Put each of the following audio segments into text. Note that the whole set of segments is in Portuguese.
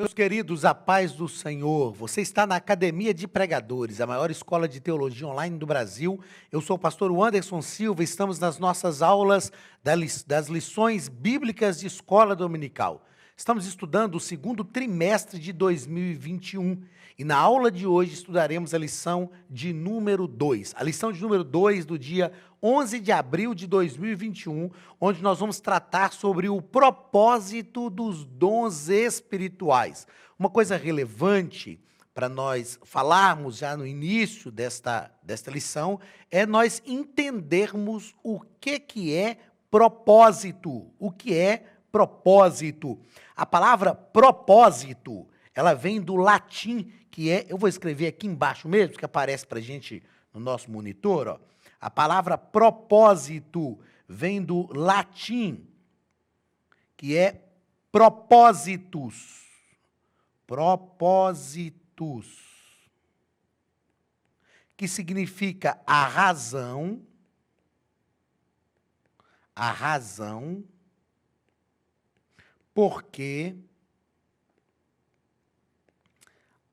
Meus queridos, a paz do Senhor. Você está na Academia de Pregadores, a maior escola de teologia online do Brasil. Eu sou o pastor Anderson Silva, estamos nas nossas aulas das lições bíblicas de escola dominical. Estamos estudando o segundo trimestre de 2021 e na aula de hoje estudaremos a lição de número 2. A lição de número 2 do dia 11 de abril de 2021, onde nós vamos tratar sobre o propósito dos dons espirituais. Uma coisa relevante para nós falarmos já no início desta lição é nós entendermos o que é propósito. O que é propósito? A palavra propósito, ela vem do latim, que é, eu vou escrever aqui embaixo mesmo, que aparece para a gente no nosso monitor, ó. A palavra propósito vem do latim, que é propósitos. Propósitos. Que significa a razão, porque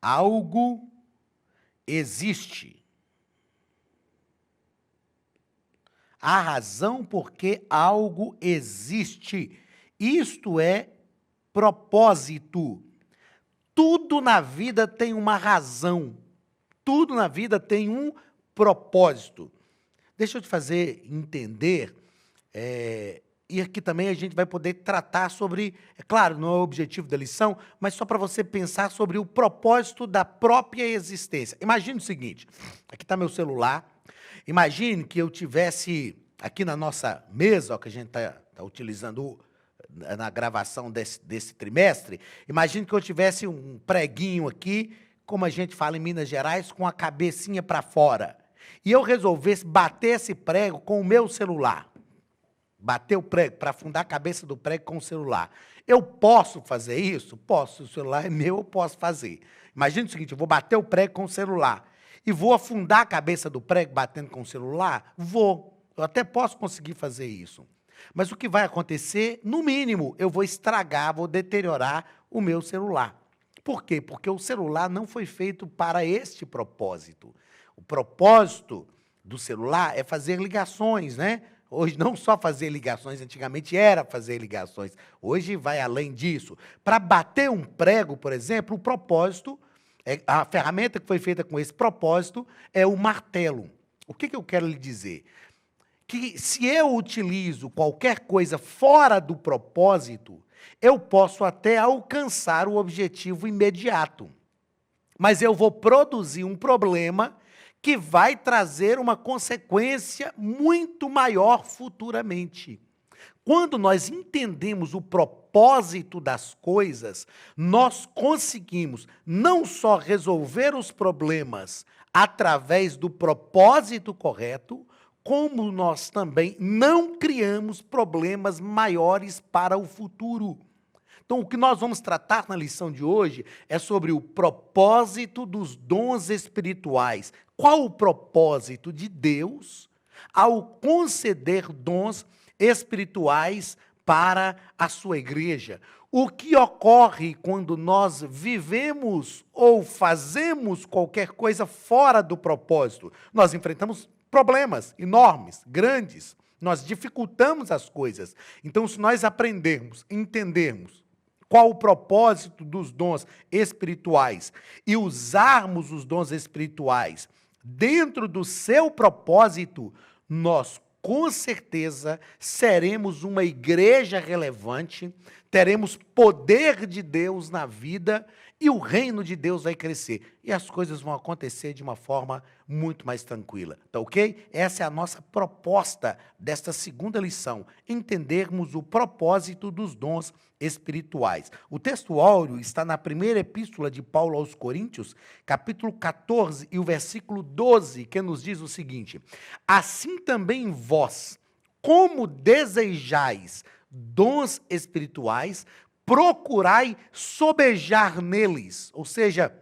algo existe. A razão porque algo existe. Isto é propósito. Tudo na vida tem uma razão. Tudo na vida tem um propósito. Deixa eu te fazer entender, e aqui também a gente vai poder tratar sobre, é claro, não é o objetivo da lição, mas só para você pensar sobre o propósito da própria existência. Imagine o seguinte, aqui está meu celular. Imagine que eu tivesse aqui na nossa mesa, ó, que a gente tá utilizando na gravação desse trimestre, imagine que eu tivesse um preguinho aqui, como a gente fala em Minas Gerais, com a cabecinha para fora. E eu resolvesse bater esse prego com o meu celular. Bater o prego, para afundar a cabeça do prego com o celular. Eu posso fazer isso? Posso. O celular é meu, eu posso fazer. Imagine o seguinte, eu vou bater o prego com o celular. E vou afundar a cabeça do prego batendo com o celular? Vou. Eu até posso conseguir fazer isso. Mas o que vai acontecer, no mínimo, eu vou estragar, vou deteriorar o meu celular. Por quê? Porque o celular não foi feito para este propósito. O propósito do celular é fazer ligações, né? Hoje não só fazer ligações, antigamente era fazer ligações. Hoje vai além disso. Para bater um prego, por exemplo, o propósito, a ferramenta que foi feita com esse propósito é o martelo. O que eu quero lhe dizer? Que se eu utilizo qualquer coisa fora do propósito, eu posso até alcançar o objetivo imediato. Mas eu vou produzir um problema que vai trazer uma consequência muito maior futuramente. Quando nós entendemos o propósito das coisas, nós conseguimos não só resolver os problemas através do propósito correto, como nós também não criamos problemas maiores para o futuro. Então, o que nós vamos tratar na lição de hoje é sobre o propósito dos dons espirituais. Qual o propósito de Deus ao conceder dons espirituais para a sua igreja? O que ocorre quando nós vivemos ou fazemos qualquer coisa fora do propósito? Nós enfrentamos problemas enormes, grandes. Nós dificultamos as coisas. Então, se nós aprendermos, entendermos qual o propósito dos dons espirituais e usarmos os dons espirituais dentro do seu propósito, nós, com certeza, seremos uma igreja relevante, teremos poder de Deus na vida e o reino de Deus vai crescer. E as coisas vão acontecer de uma forma muito mais tranquila. Tá ok? Essa é a nossa proposta desta segunda lição, entendermos o propósito dos dons espirituais. O texto áureo está na primeira epístola de Paulo aos Coríntios, capítulo 14 e o versículo 12, que nos diz o seguinte: assim também vós, como desejais dons espirituais, procurai sobejar neles, ou seja,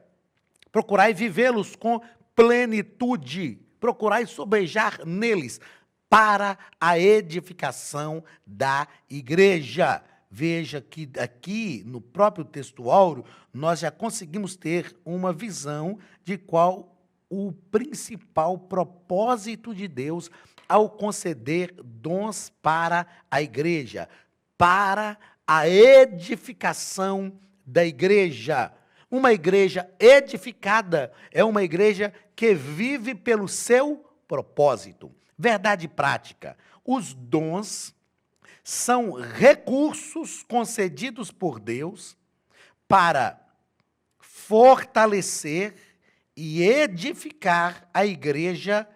procurai vivê-los com plenitude, procurai sobejar neles para a edificação da igreja. veja que aqui no próprio texto áureo, nós já conseguimos ter uma visão de qual o principal propósito de Deus ao conceder dons para a igreja, para a edificação da igreja. Uma igreja edificada é uma igreja que vive pelo seu propósito. Verdade prática: os dons são recursos concedidos por Deus para fortalecer e edificar a igreja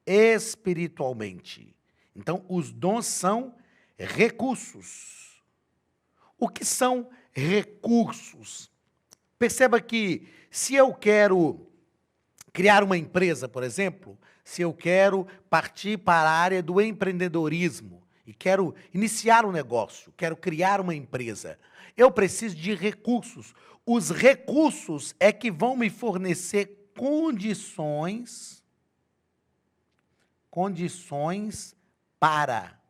espiritualmente. Então, os dons são recursos. O que são recursos? Perceba que se eu quero criar uma empresa, por exemplo, se eu quero partir para a área do empreendedorismo e quero iniciar um negócio, quero criar uma empresa, eu preciso de recursos. Os recursos é que vão me fornecer condições para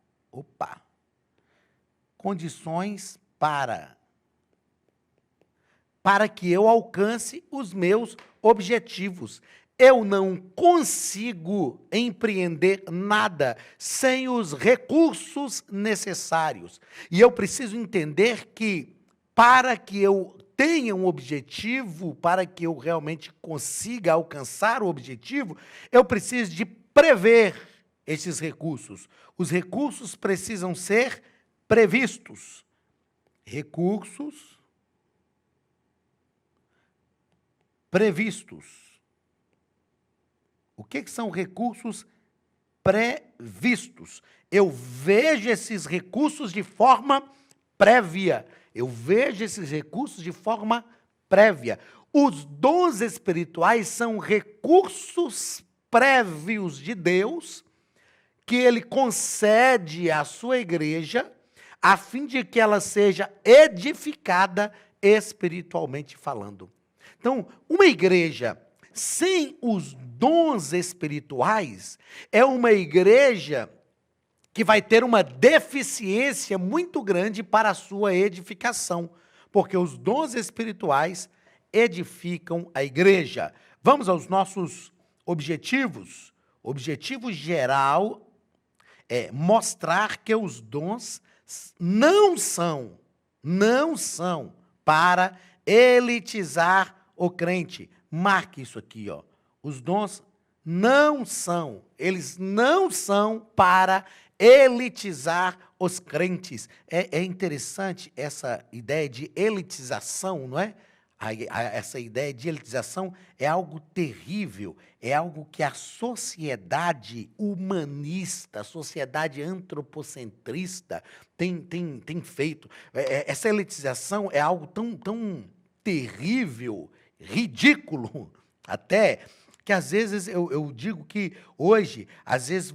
que eu alcance os meus objetivos. Eu não consigo empreender nada sem os recursos necessários. E eu preciso entender que, para que eu tenha um objetivo, para que eu realmente consiga alcançar o objetivo, eu preciso de prever esses recursos. Os recursos precisam ser previstos. Recursos previstos. O que são recursos previstos? Eu vejo esses recursos de forma prévia. Os dons espirituais são recursos prévios de Deus que Ele concede à sua igreja a fim de que ela seja edificada espiritualmente falando. Então, uma igreja sem os dons espirituais é uma igreja que vai ter uma deficiência muito grande para a sua edificação, porque os dons espirituais edificam a igreja. Vamos aos nossos objetivos. O objetivo geral é mostrar que os dons não são para elitizar o crente. Marque isso aqui, ó. Os dons eles não são para elitizar os crentes. É interessante essa ideia de elitização, não é? Essa ideia de elitização é algo terrível, é algo que a sociedade humanista, a sociedade antropocentrista tem feito. Essa elitização é algo tão terrível, ridículo, até, que às vezes eu digo que hoje, às vezes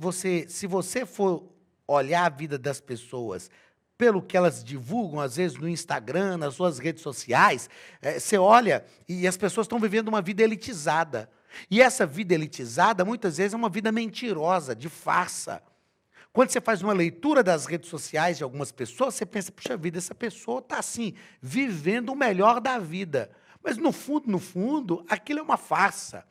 se você for olhar a vida das pessoas pelo que elas divulgam, às vezes no Instagram, nas suas redes sociais, você olha e as pessoas estão vivendo uma vida elitizada. E essa vida elitizada, muitas vezes, é uma vida mentirosa, de farsa. Quando você faz uma leitura das redes sociais de algumas pessoas, você pensa, puxa vida, essa pessoa está assim, vivendo o melhor da vida. Mas no fundo, aquilo é uma farsa.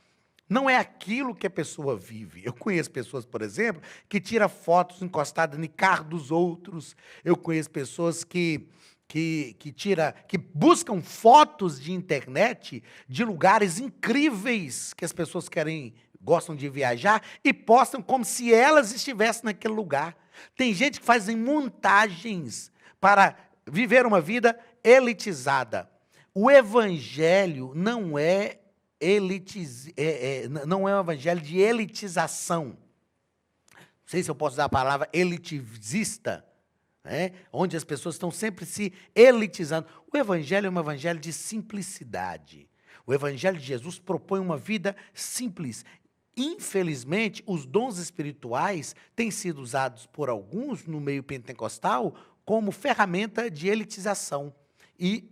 Não é aquilo que a pessoa vive. Eu conheço pessoas, por exemplo, que tiram fotos encostadas no carro dos outros. Eu conheço pessoas que buscam fotos de internet de lugares incríveis que as pessoas gostam de viajar e postam como se elas estivessem naquele lugar. Tem gente que faz montagens para viver uma vida elitizada. O evangelho não é não é um evangelho de elitização. Não sei se eu posso usar a palavra elitizista, né? Onde as pessoas estão sempre se elitizando. O evangelho é um evangelho de simplicidade. O evangelho de Jesus propõe uma vida simples. Infelizmente, os dons espirituais têm sido usados por alguns no meio pentecostal como ferramenta de elitização. E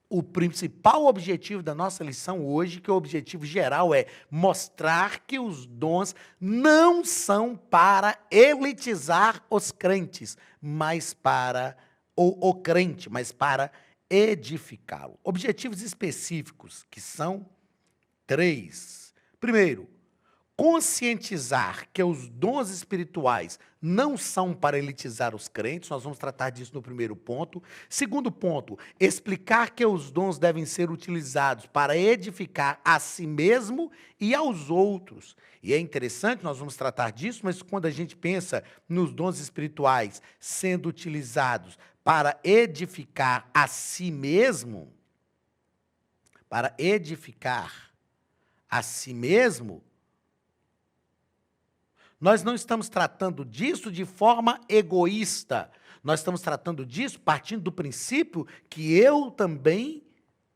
o principal objetivo da nossa lição hoje, que o objetivo geral é mostrar que os dons não são para elitizar os crentes, mas para ou o crente, mas para edificá-lo. Objetivos específicos, que são 3. Primeiro, conscientizar que os dons espirituais não são para elitizar os crentes, nós vamos tratar disso no primeiro ponto. Segundo ponto, explicar que os dons devem ser utilizados para edificar a si mesmo e aos outros. E é interessante, nós vamos tratar disso, mas quando a gente pensa nos dons espirituais sendo utilizados para edificar a si mesmo, nós não estamos tratando disso de forma egoísta. Nós estamos tratando disso partindo do princípio que eu também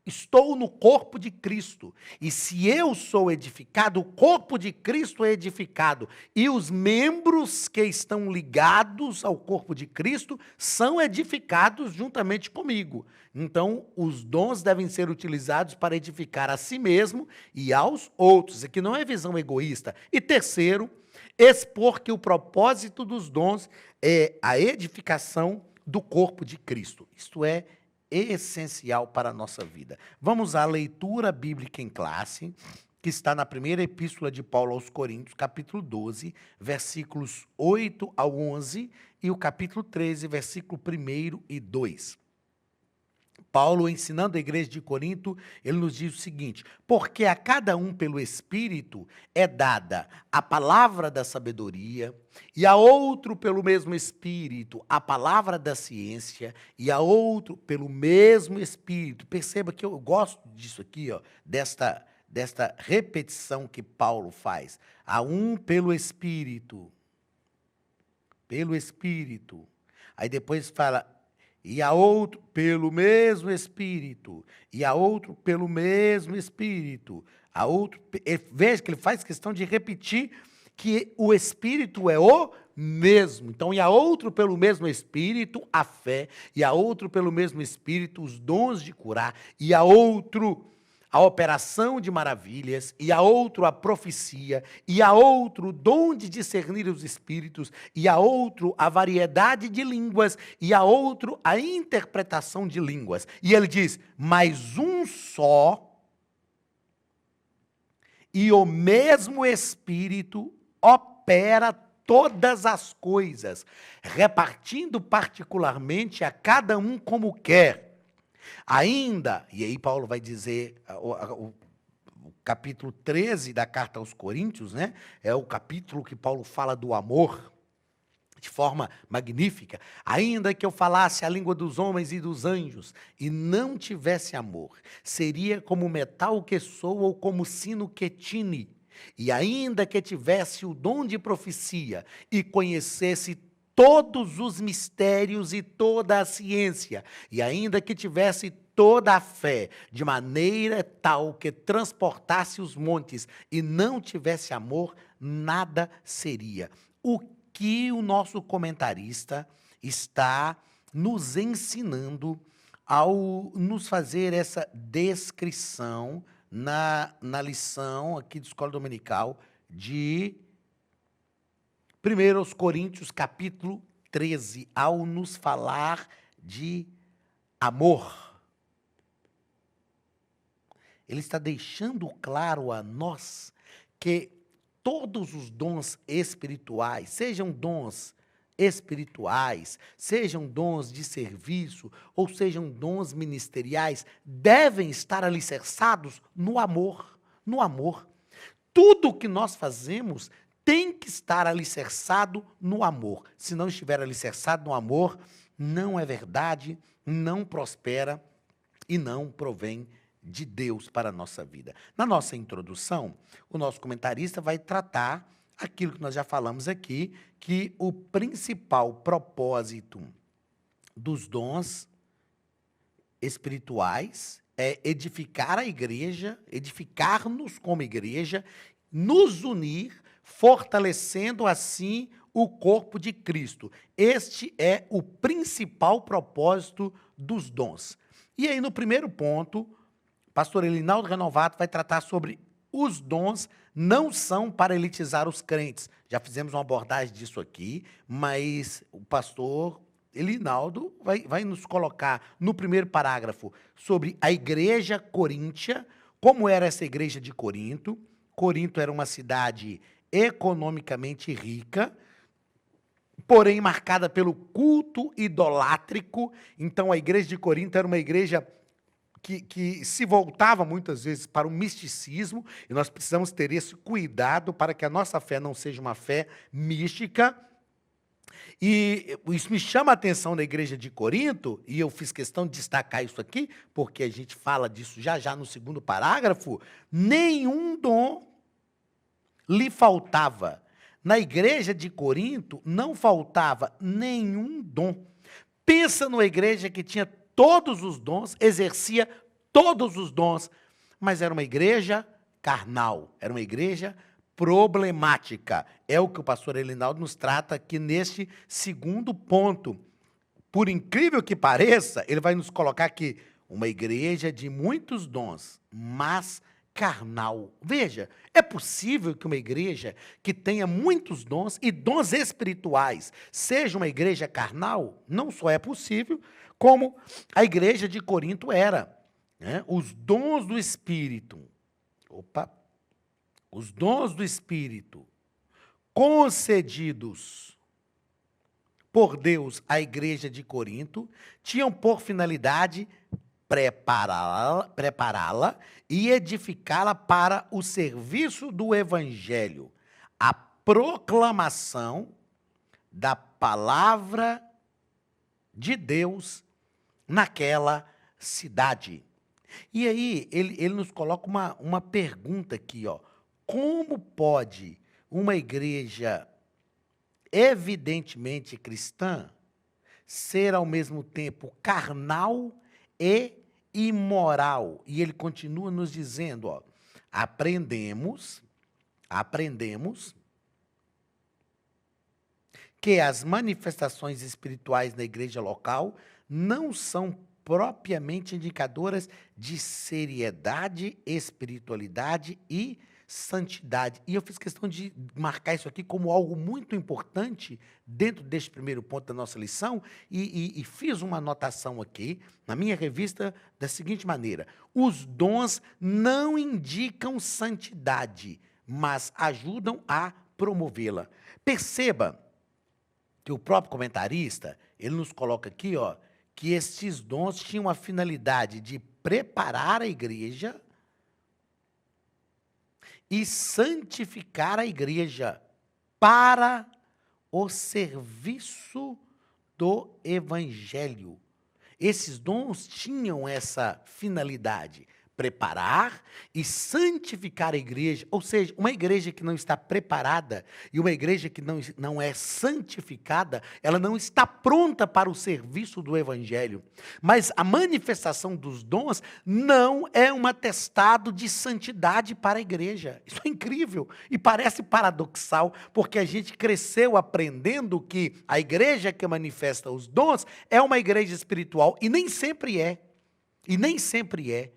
estou no corpo de Cristo. E se eu sou edificado, o corpo de Cristo é edificado. E os membros que estão ligados ao corpo de Cristo são edificados juntamente comigo. Então, os dons devem ser utilizados para edificar a si mesmo e aos outros. Aqui não é visão egoísta. E terceiro, expor que o propósito dos dons é a edificação do corpo de Cristo. Isto é essencial para a nossa vida. Vamos à leitura bíblica em classe, que está na primeira epístola de Paulo aos Coríntios, capítulo 12, versículos 8 ao 11, e o capítulo 13, versículo 1 e 2. Paulo, ensinando a igreja de Corinto, ele nos diz o seguinte: porque a cada um pelo Espírito é dada a palavra da sabedoria, e a outro pelo mesmo Espírito a palavra da ciência, e a outro pelo mesmo Espírito. Perceba que eu gosto disso aqui, ó, desta repetição que Paulo faz. A um pelo Espírito. Aí depois fala, e a outro pelo mesmo Espírito, e a outro pelo mesmo Espírito, a outro... Veja que ele faz questão de repetir que o Espírito é o mesmo. Então, e a outro pelo mesmo Espírito, a fé, e a outro pelo mesmo Espírito, os dons de curar, e a outro a operação de maravilhas, e a outro a profecia, e a outro o dom de discernir os espíritos, e a outro a variedade de línguas, e a outro a interpretação de línguas. E ele diz, mas um só, e o mesmo Espírito opera todas as coisas, repartindo particularmente a cada um como quer. Ainda, e aí Paulo vai dizer, o capítulo 13 da carta aos Coríntios, né, é o capítulo que Paulo fala do amor, de forma magnífica. Ainda que eu falasse a língua dos homens e dos anjos, e não tivesse amor, seria como metal que soa ou como sino que tine. E ainda que tivesse o dom de profecia, e conhecesse todos os mistérios e toda a ciência, e ainda que tivesse toda a fé, de maneira tal que transportasse os montes, e não tivesse amor, nada seria. O que o nosso comentarista está nos ensinando ao nos fazer essa descrição na lição aqui de Escola Dominical de 1 Coríntios, capítulo 13, ao nos falar de amor. Ele está deixando claro a nós que todos os dons espirituais, sejam dons espirituais, sejam dons de serviço, ou sejam dons ministeriais, devem estar alicerçados no amor. No amor. Tudo o que nós fazemos tem que estar alicerçado no amor. Se não estiver alicerçado no amor, não é verdade, não prospera e não provém de Deus para a nossa vida. Na nossa introdução, o nosso comentarista vai tratar aquilo que nós já falamos aqui, que o principal propósito dos dons espirituais é edificar a igreja, edificar-nos como igreja, nos unir, fortalecendo assim o corpo de Cristo. Este é o principal propósito dos dons. E aí, no primeiro ponto, o pastor Elinaldo Renovato vai tratar sobre os dons não são para elitizar os crentes. Já fizemos uma abordagem disso aqui, mas o pastor Elinaldo vai nos colocar no primeiro parágrafo sobre a igreja coríntia, como era essa igreja de Corinto. Corinto era uma cidade economicamente rica, porém marcada pelo culto idolátrico. Então, a igreja de Corinto era uma igreja que se voltava muitas vezes para o misticismo, e nós precisamos ter esse cuidado para que a nossa fé não seja uma fé mística. E isso me chama a atenção na igreja de Corinto, e eu fiz questão de destacar isso aqui, porque a gente fala disso já no segundo parágrafo. Nenhum dom lhe faltava. Na igreja de Corinto não faltava nenhum dom. Pensa numa igreja que tinha todos os dons, exercia todos os dons, mas era uma igreja carnal, era uma igreja problemática. É o que o pastor Elinaldo nos trata aqui neste segundo ponto. Por incrível que pareça, ele vai nos colocar aqui uma igreja de muitos dons, mas carnal. Veja, é possível que uma igreja que tenha muitos dons e dons espirituais seja uma igreja carnal? Não só é possível, como a igreja de Corinto era, né? Os dons do Espírito, os dons do Espírito concedidos por Deus à igreja de Corinto tinham por finalidade prepará-la e edificá-la para o serviço do Evangelho, a proclamação da palavra de Deus naquela cidade. E aí, ele nos coloca uma pergunta aqui, ó. Como pode uma igreja evidentemente cristã ser ao mesmo tempo carnal e imoral? E ele continua nos dizendo, ó, aprendemos que as manifestações espirituais na igreja local não são propriamente indicadoras de seriedade, espiritualidade e santidade. E eu fiz questão de marcar isso aqui como algo muito importante dentro deste primeiro ponto da nossa lição e fiz uma anotação aqui na minha revista da seguinte maneira: os dons não indicam santidade, mas ajudam a promovê-la. Perceba que o próprio comentarista, ele nos coloca aqui, ó, que estes dons tinham a finalidade de preparar a igreja e santificar a igreja para o serviço do Evangelho. Esses dons tinham essa finalidade, preparar e santificar a igreja, ou seja, uma igreja que não está preparada e uma igreja que não é santificada, ela não está pronta para o serviço do Evangelho. Mas a manifestação dos dons não é um atestado de santidade para a igreja. Isso é incrível e parece paradoxal, porque a gente cresceu aprendendo que a igreja que manifesta os dons é uma igreja espiritual, e nem sempre é. E nem sempre é.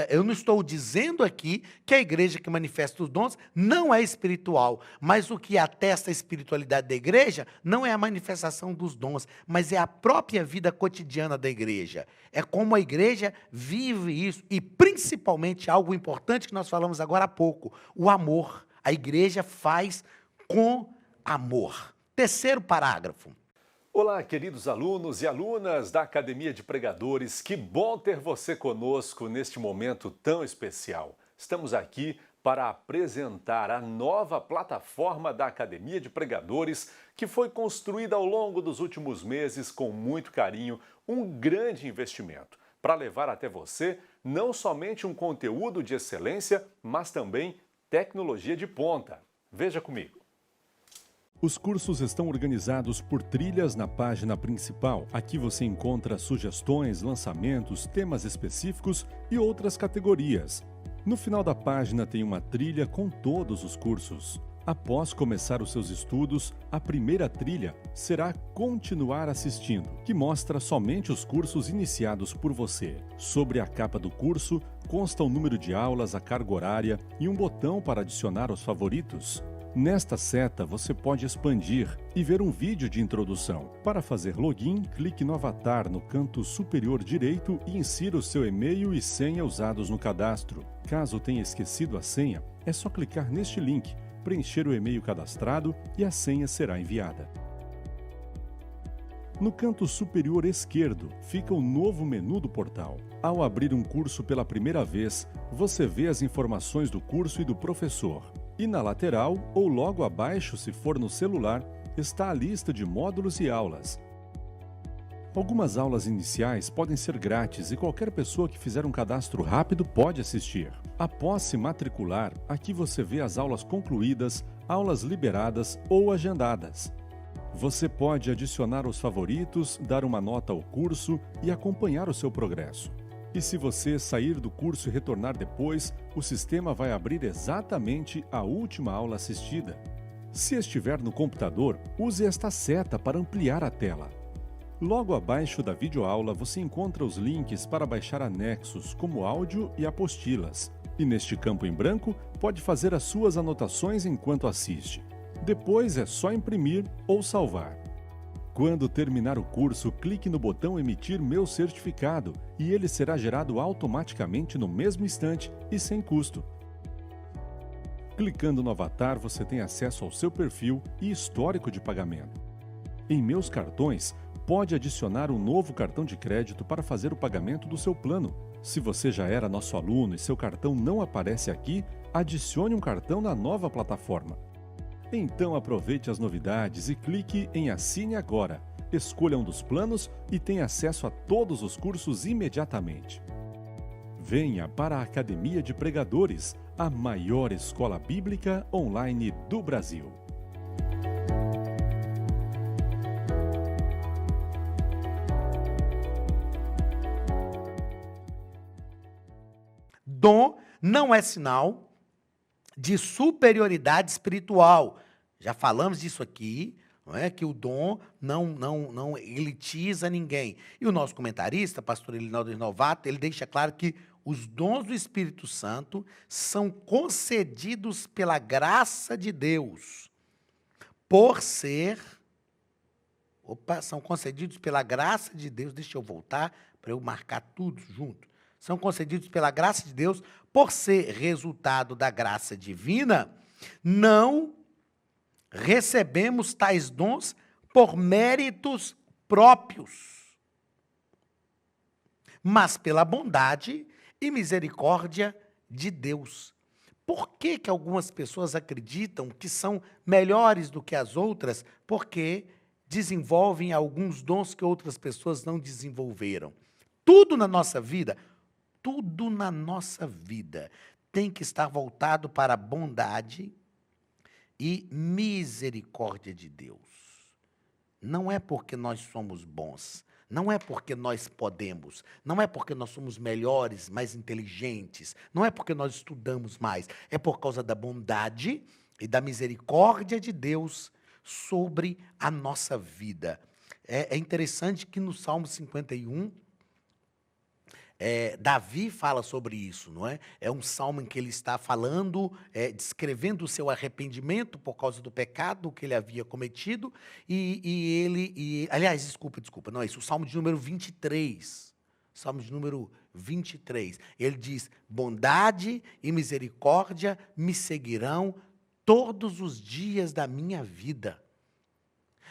Eu não estou dizendo aqui que a igreja que manifesta os dons não é espiritual, mas o que atesta a espiritualidade da igreja não é a manifestação dos dons, mas é a própria vida cotidiana da igreja. É como a igreja vive isso, e principalmente algo importante que nós falamos agora há pouco, o amor. A igreja faz com amor. Terceiro parágrafo. Olá, queridos alunos e alunas da Academia de Pregadores, que bom ter você conosco neste momento tão especial. Estamos aqui para apresentar a nova plataforma da Academia de Pregadores, que foi construída ao longo dos últimos meses com muito carinho, um grande investimento, para levar até você não somente um conteúdo de excelência, mas também tecnologia de ponta. Veja comigo. Os cursos estão organizados por trilhas na página principal. Aqui você encontra sugestões, lançamentos, temas específicos e outras categorias. No final da página tem uma trilha com todos os cursos. Após começar os seus estudos, a primeira trilha será Continuar assistindo, que mostra somente os cursos iniciados por você. Sobre a capa do curso, consta o número de aulas, a carga horária e um botão para adicionar aos favoritos. Nesta seta, você pode expandir e ver um vídeo de introdução. Para fazer login, clique no avatar no canto superior direito e insira o seu e-mail e senha usados no cadastro. Caso tenha esquecido a senha, é só clicar neste link, preencher o e-mail cadastrado e a senha será enviada. No canto superior esquerdo fica o novo menu do portal. Ao abrir um curso pela primeira vez, você vê as informações do curso e do professor. E na lateral, ou logo abaixo se for no celular, está a lista de módulos e aulas. Algumas aulas iniciais podem ser grátis e qualquer pessoa que fizer um cadastro rápido pode assistir. Após se matricular, aqui você vê as aulas concluídas, aulas liberadas ou agendadas. Você pode adicionar os favoritos, dar uma nota ao curso e acompanhar o seu progresso. E se você sair do curso e retornar depois, o sistema vai abrir exatamente a última aula assistida. Se estiver no computador, use esta seta para ampliar a tela. Logo abaixo da videoaula você encontra os links para baixar anexos, como áudio e apostilas. E neste campo em branco, pode fazer as suas anotações enquanto assiste. Depois é só imprimir ou salvar. Quando terminar o curso, clique no botão Emitir meu certificado e ele será gerado automaticamente no mesmo instante e sem custo. Clicando no avatar, você tem acesso ao seu perfil e histórico de pagamento. Em Meus Cartões, pode adicionar um novo cartão de crédito para fazer o pagamento do seu plano. Se você já era nosso aluno e seu cartão não aparece aqui, adicione um cartão na nova plataforma. Então aproveite as novidades e clique em Assine Agora. Escolha um dos planos e tenha acesso a todos os cursos imediatamente. Venha para a Academia de Pregadores, a maior escola bíblica online do Brasil. Dom não é sinal de superioridade espiritual. Já falamos disso aqui, não é? Que o dom não elitiza ninguém. E o nosso comentarista, pastor Elinaldo Renovato, ele deixa claro que os dons do Espírito Santo são concedidos pela graça de Deus, são concedidos pela graça de Deus, deixa eu voltar para eu marcar tudo junto. São concedidos pela graça de Deus, por ser resultado da graça divina, não recebemos tais dons por méritos próprios, mas pela bondade e misericórdia de Deus. Por que que algumas pessoas acreditam que são melhores do que as outras? Porque desenvolvem alguns dons que outras pessoas não desenvolveram. Tudo na nossa vida tem que estar voltado para a bondade e misericórdia de Deus. Não é porque nós somos bons, não é porque nós podemos, não é porque nós somos melhores, mais inteligentes, não é porque nós estudamos mais, é por causa da bondade e da misericórdia de Deus sobre a nossa vida. É interessante que no Salmo 51, Davi fala sobre isso, não é? É um salmo em que ele está falando, descrevendo o seu arrependimento por causa do pecado que ele havia cometido, aliás, desculpa, não é isso, o salmo de número 23, salmo de número 23, ele diz, bondade e misericórdia me seguirão todos os dias da minha vida.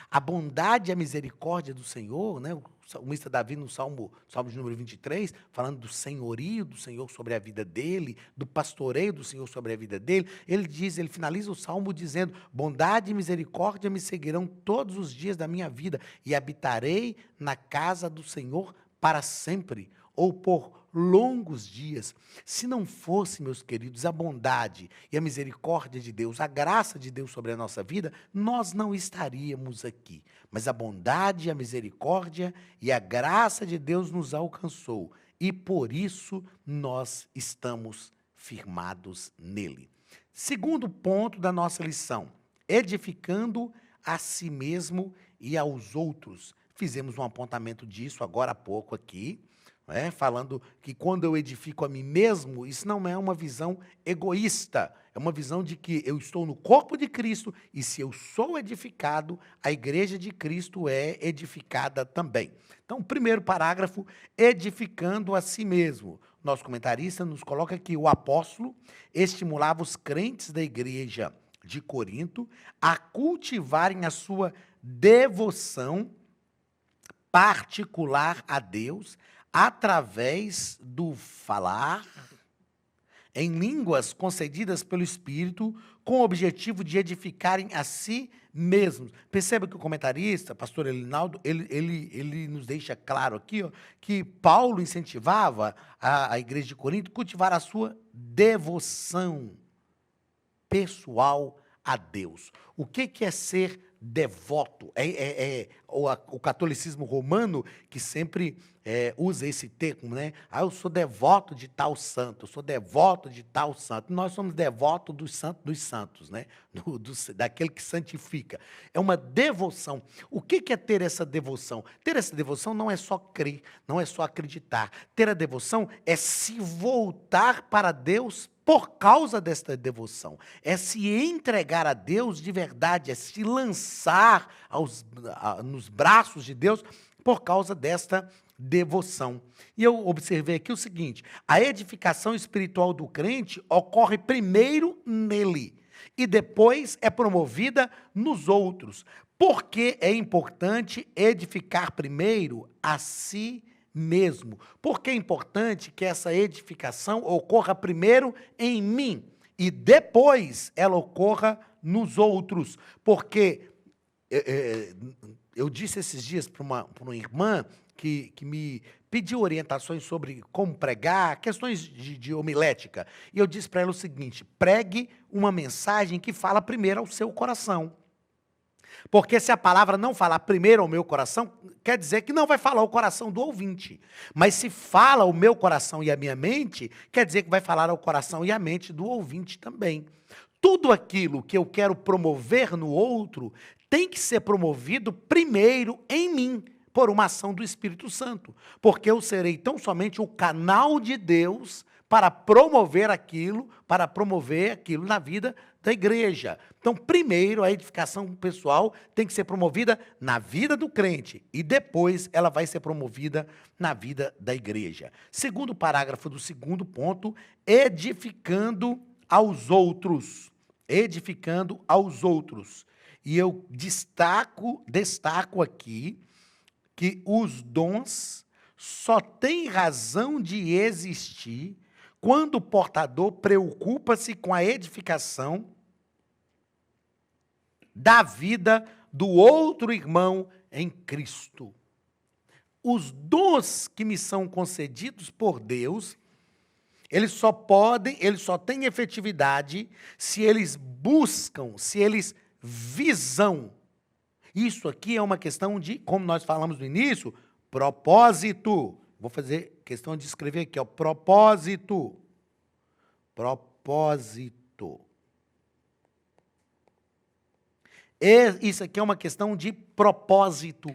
A bondade e a misericórdia do Senhor, né? O salmista Davi no salmo de número 23, falando do senhorio do Senhor sobre a vida dele, do pastoreio do Senhor sobre a vida dele, ele finaliza o salmo dizendo, bondade e misericórdia me seguirão todos os dias da minha vida e habitarei na casa do Senhor para sempre, ou por longos dias. Se não fosse, meus queridos, a bondade e a misericórdia de Deus, a graça de Deus sobre a nossa vida, nós não estaríamos aqui. Mas a bondade, a misericórdia e a graça de Deus nos alcançou. E por isso nós estamos firmados nele. Segundo ponto da nossa lição, edificando a si mesmo e aos outros. Fizemos um apontamento disso agora há pouco aqui, falando que quando eu edifico a mim mesmo, isso não é uma visão egoísta, é uma visão de que eu estou no corpo de Cristo e se eu sou edificado, a igreja de Cristo é edificada também. Então, primeiro parágrafo, edificando a si mesmo. Nosso comentarista nos coloca que o apóstolo estimulava os crentes da igreja de Corinto a cultivarem a sua devoção particular a Deus através do falar em línguas concedidas pelo Espírito com o objetivo de edificarem a si mesmos. Perceba que o comentarista, pastor Elinaldo, ele nos deixa claro aqui, que Paulo incentivava a igreja de Corinto a cultivar a sua devoção pessoal a Deus. O que é ser devoto? O catolicismo romano que sempre usa esse termo, né? Eu sou devoto de tal santo, eu sou devoto de tal santo. Nós somos devotos do santo dos santos, né? Daquele que santifica. É uma devoção. O que é ter essa devoção? Ter essa devoção não é só crer, não é só acreditar. Ter a devoção é se voltar para Deus por causa desta devoção, é se entregar a Deus de verdade, é se lançar nos braços de Deus por causa desta devoção. E eu observei aqui o seguinte, a edificação espiritual do crente ocorre primeiro nele e depois é promovida nos outros. Por que é importante edificar primeiro a si mesmo? Porque é importante que essa edificação ocorra primeiro em mim e depois ela ocorra nos outros. Porque eu disse esses dias para uma irmã que me pediu orientações sobre como pregar, questões de homilética. E eu disse para ela o seguinte, pregue uma mensagem que fala primeiro ao seu coração. Porque se a palavra não falar primeiro ao meu coração, quer dizer que não vai falar o coração do ouvinte. Mas se fala o meu coração e a minha mente, quer dizer que vai falar ao coração e à mente do ouvinte também. Tudo aquilo que eu quero promover no outro tem que ser promovido primeiro em mim, por uma ação do Espírito Santo. Porque eu serei tão somente o canal de Deus para promover aquilo na vida da igreja. Então, primeiro, a edificação pessoal tem que ser promovida na vida do crente e depois ela vai ser promovida na vida da igreja. Segundo parágrafo do segundo ponto, edificando aos outros. Edificando aos outros. E eu destaco aqui que os dons só têm razão de existir quando o portador preocupa-se com a edificação da vida do outro irmão em Cristo. Os dons que me são concedidos por Deus, eles só têm efetividade se eles buscam, se eles visam. Isso aqui é uma questão de, como nós falamos no início, propósito. Vou fazer questão de escrever aqui, propósito. Propósito. Isso aqui é uma questão de propósito.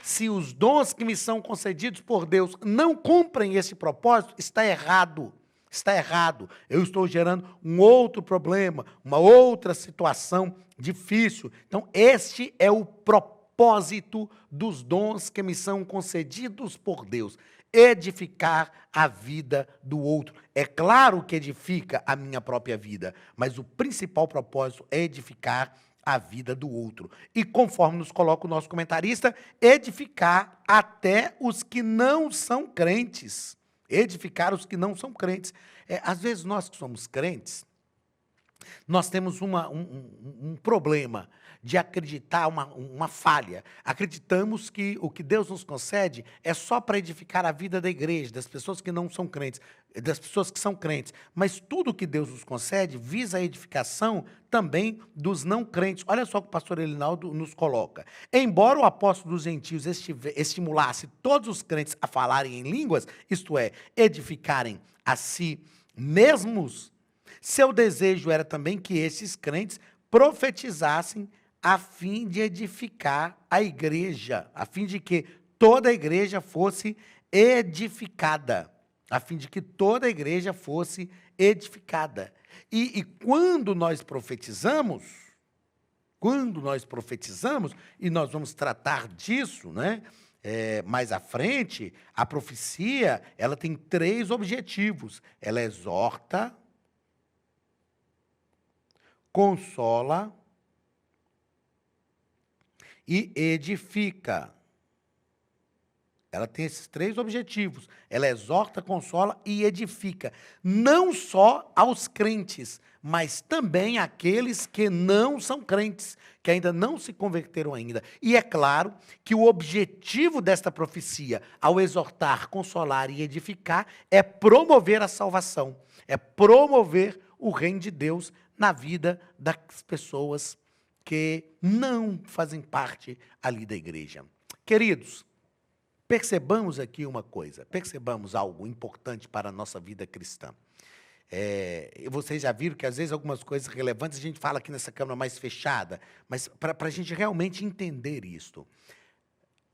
Se os dons que me são concedidos por Deus não cumprem esse propósito, está errado. Está errado. Eu estou gerando um outro problema, uma outra situação difícil. Então, este é o propósito dos dons que me são concedidos por Deus. Edificar a vida do outro. É claro que edifica a minha própria vida, mas o principal propósito é edificar a vida do outro. E conforme nos coloca o nosso comentarista, edificar até os que não são crentes. Edificar os que não são crentes. Às vezes nós que somos crentes, nós temos um problema de acreditar, uma falha. Acreditamos que o que Deus nos concede é só para edificar a vida da igreja, das pessoas que não são crentes, das pessoas que são crentes. Mas tudo que Deus nos concede visa a edificação também dos não crentes. Olha só o que o pastor Elinaldo nos coloca. Embora o apóstolo dos gentios estimulasse todos os crentes a falarem em línguas, isto é, edificarem a si mesmos, seu desejo era também que esses crentes profetizassem a fim de edificar a igreja, a fim de que toda a igreja fosse edificada, a fim de que toda a igreja fosse edificada. E quando nós profetizamos, e nós vamos tratar disso, né? Mais à frente, a profecia, ela tem 3 objetivos. Ela exorta, consola e edifica. Ela tem esses 3 objetivos. Ela exorta, consola e edifica. Não só aos crentes, mas também àqueles que não são crentes, que ainda não se converteram ainda. E é claro que o objetivo desta profecia, ao exortar, consolar e edificar, é promover a salvação, é promover o reino de Deus na vida das pessoas que não fazem parte ali da igreja. Queridos, percebamos aqui uma coisa, percebamos algo importante para a nossa vida cristã. Vocês já viram que às vezes algumas coisas relevantes a gente fala aqui nessa câmara mais fechada, mas para a gente realmente entender isto.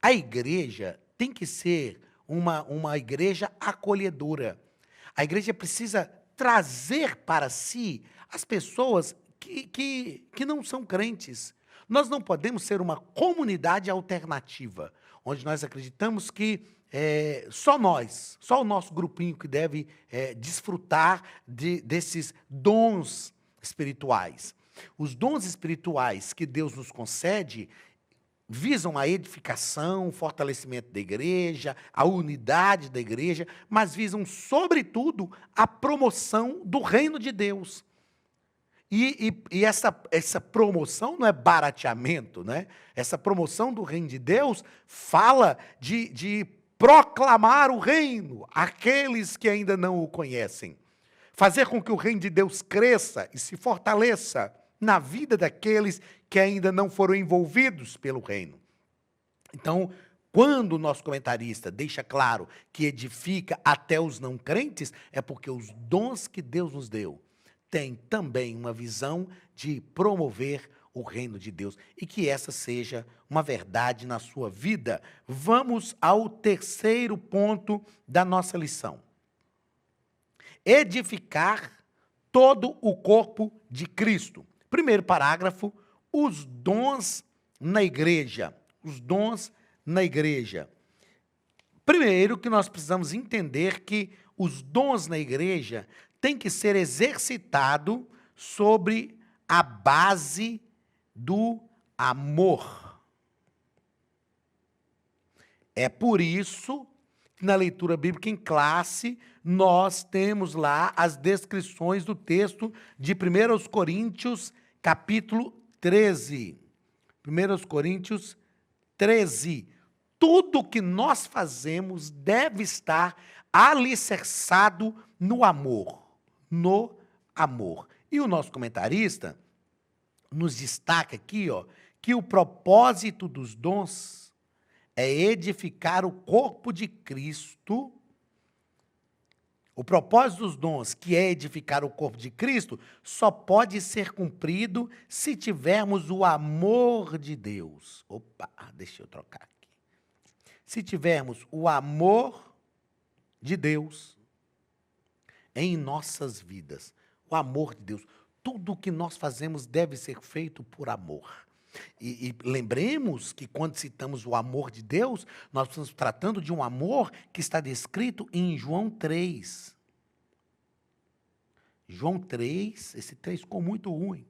A igreja tem que ser uma igreja acolhedora. A igreja precisa trazer para si as pessoas que não são crentes. Nós não podemos ser uma comunidade alternativa, onde nós acreditamos que só nós, só o nosso grupinho que deve desfrutar desses dons espirituais. Os dons espirituais que Deus nos concede visam a edificação, o fortalecimento da igreja, a unidade da igreja, mas visam, sobretudo, a promoção do reino de Deus. E essa promoção não é barateamento, né? Essa promoção do reino de Deus fala de proclamar o reino àqueles que ainda não o conhecem. Fazer com que o reino de Deus cresça e se fortaleça na vida daqueles que ainda não foram envolvidos pelo reino. Então, quando o nosso comentarista deixa claro que edifica até os não crentes, é porque os dons que Deus nos deu têm também uma visão de promover o reino de Deus e que essa seja uma verdade na sua vida. Vamos ao 3º ponto da nossa lição. Edificar todo o corpo de Cristo. Primeiro parágrafo, os dons na igreja. Os dons na igreja. Primeiro que nós precisamos entender que os dons na igreja têm que ser exercitados sobre a base do amor. É por isso que na leitura bíblica em classe nós temos lá as descrições do texto de 1 Coríntios, capítulo 13. 1 Coríntios 13. Tudo que nós fazemos deve estar alicerçado no amor. No amor. E o nosso comentarista nos destaca aqui, que o propósito dos dons é edificar o corpo de Cristo. O propósito dos dons, que é edificar o corpo de Cristo, só pode ser cumprido se tivermos o amor de Deus. Opa, deixa eu trocar aqui. Se tivermos o amor de Deus em nossas vidas, o amor de Deus. Tudo o que nós fazemos deve ser feito por amor. E lembremos que quando citamos o amor de Deus, nós estamos tratando de um amor que está descrito em João 3. João 3, esse 3 ficou muito ruim.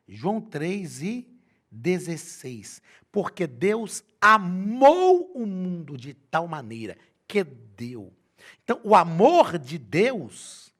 João 3:16. Porque Deus amou o mundo de tal maneira que deu. Então, o amor de Deus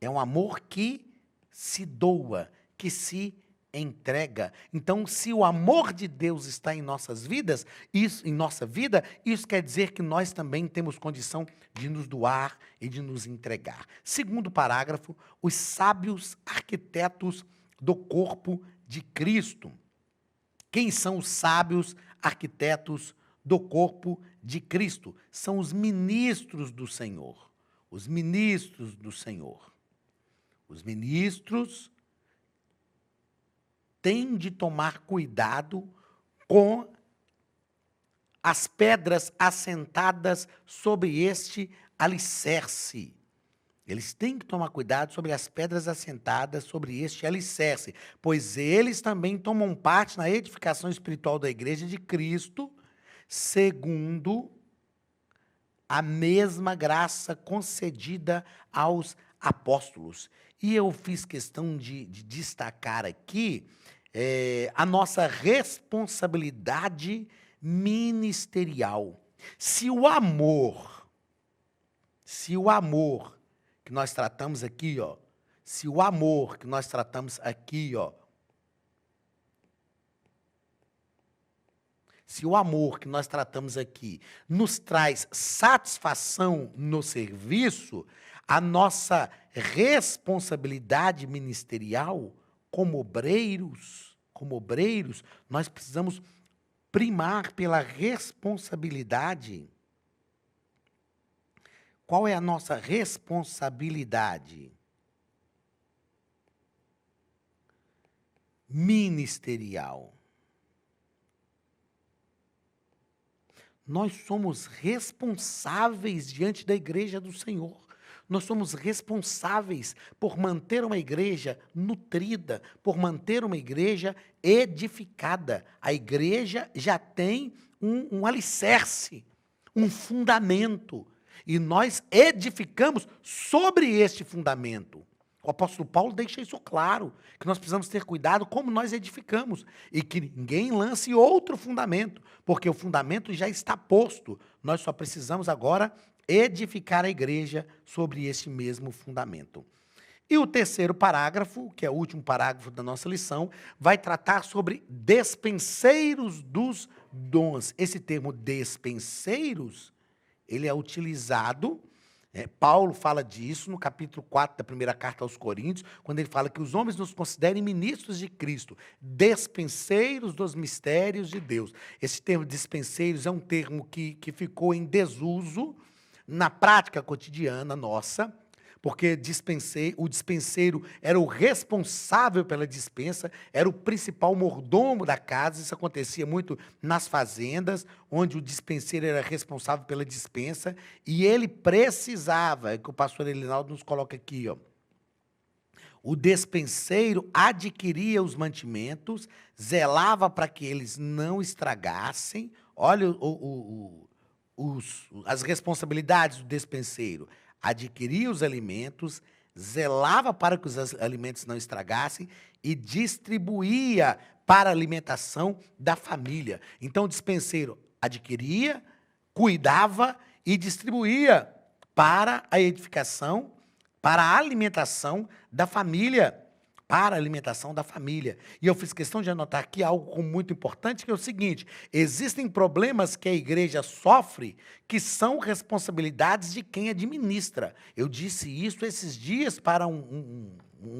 é um amor que se doa, que se entrega. Então, se o amor de Deus está em nossas vidas, em nossa vida, isso quer dizer que nós também temos condição de nos doar e de nos entregar. Segundo parágrafo, os sábios arquitetos do corpo de Cristo. Quem são os sábios arquitetos do corpo de Cristo? São os ministros do Senhor. Os ministros do Senhor. Os ministros têm de tomar cuidado com as pedras assentadas sobre este alicerce. Eles têm que tomar cuidado sobre as pedras assentadas sobre este alicerce, pois eles também tomam parte na edificação espiritual da Igreja de Cristo, segundo a mesma graça concedida aos apóstolos. E eu fiz questão de destacar aqui a nossa responsabilidade ministerial. Se o amor que nós tratamos aqui, se o amor que nós tratamos aqui, se o amor que nós tratamos aqui nos traz satisfação no serviço, a nossa responsabilidade ministerial como obreiros, nós precisamos primar pela responsabilidade. Qual é a nossa responsabilidade ministerial? Nós somos responsáveis diante da igreja do Senhor. Nós somos responsáveis por manter uma igreja nutrida, por manter uma igreja edificada. A igreja já tem um alicerce, um fundamento. E nós edificamos sobre este fundamento. O apóstolo Paulo deixa isso claro, que nós precisamos ter cuidado como nós edificamos e que ninguém lance outro fundamento, porque o fundamento já está posto. Nós só precisamos agora edificar a igreja sobre este mesmo fundamento. E o terceiro parágrafo, que é o último parágrafo da nossa lição, vai tratar sobre despenseiros dos dons. Esse termo despenseiros, ele é utilizado, Paulo fala disso no capítulo 4 da primeira carta aos Coríntios, quando ele fala que os homens nos considerem ministros de Cristo, despenseiros dos mistérios de Deus. Esse termo despenseiros é um termo que ficou em desuso na prática cotidiana nossa, porque o dispenseiro era o responsável pela dispensa, era o principal mordomo da casa. Isso acontecia muito nas fazendas, onde o dispenseiro era responsável pela dispensa, e ele precisava, que o pastor Elinaldo nos coloca aqui, o despenseiro adquiria os mantimentos, zelava para que eles não estragassem. Olha as responsabilidades do despenseiro. Adquiria os alimentos, zelava para que os alimentos não estragassem e distribuía para a alimentação da família. Então, o dispenseiro adquiria, cuidava e distribuía para a edificação, para a alimentação da família. Para a alimentação da família. E eu fiz questão de anotar aqui algo muito importante, que é o seguinte: existem problemas que a igreja sofre que são responsabilidades de quem administra. Eu disse isso esses dias para um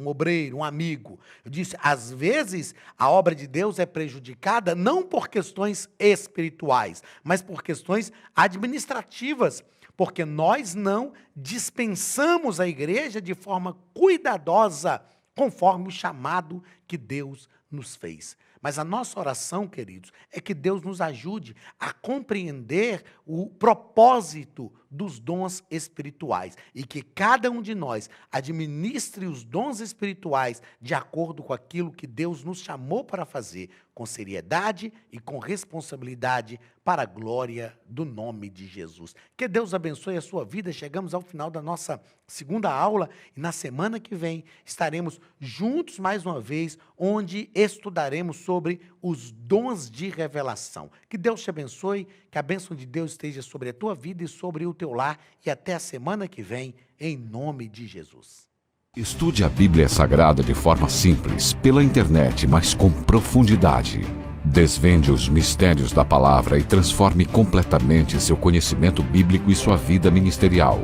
obreiro, um amigo. Eu disse, às vezes, a obra de Deus é prejudicada não por questões espirituais, mas por questões administrativas, porque nós não dispensamos a igreja de forma cuidadosa, conforme o chamado que Deus nos fez. Mas a nossa oração, queridos, é que Deus nos ajude a compreender o propósito dos dons espirituais e que cada um de nós administre os dons espirituais de acordo com aquilo que Deus nos chamou para fazer, com seriedade e com responsabilidade para a glória do nome de Jesus. Que Deus abençoe a sua vida. Chegamos ao final da nossa segunda aula e na semana que vem estaremos juntos mais uma vez, onde estudaremos sobre os dons de revelação. Que Deus te abençoe, que a bênção de Deus esteja sobre a tua vida e sobre o teu lar, e até a semana que vem, em nome de Jesus. Estude a Bíblia Sagrada de forma simples, pela internet, mas com profundidade. Desvende os mistérios da palavra e transforme completamente seu conhecimento bíblico e sua vida ministerial.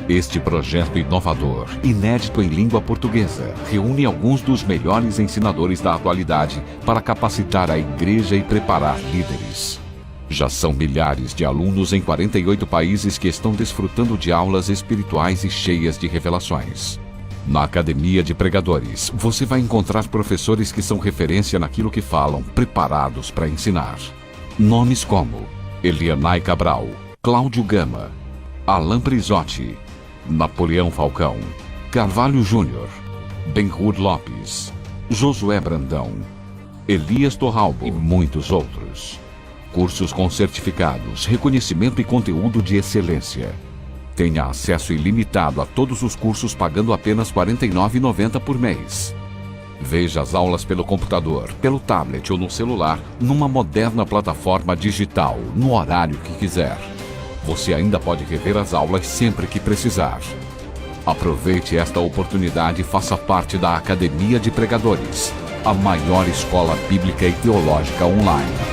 Este projeto inovador, inédito em língua portuguesa, reúne alguns dos melhores ensinadores da atualidade para capacitar a igreja e preparar líderes. Já são milhares de alunos em 48 países que estão desfrutando de aulas espirituais e cheias de revelações. Na Academia de Pregadores, você vai encontrar professores que são referência naquilo que falam, preparados para ensinar. Nomes como Elianai Cabral, Cláudio Gama, Alain Prisotti, Napoleão Falcão, Carvalho Júnior, Benhur Lopes, Josué Brandão, Elias Torralbo e muitos outros. Cursos com certificados, reconhecimento e conteúdo de excelência. Tenha acesso ilimitado a todos os cursos pagando apenas R$ 49,90 por mês. Veja as aulas pelo computador, pelo tablet ou no celular, numa moderna plataforma digital, no horário que quiser. Você ainda pode rever as aulas sempre que precisar. Aproveite esta oportunidade e faça parte da Academia de Pregadores, a maior escola bíblica e teológica online.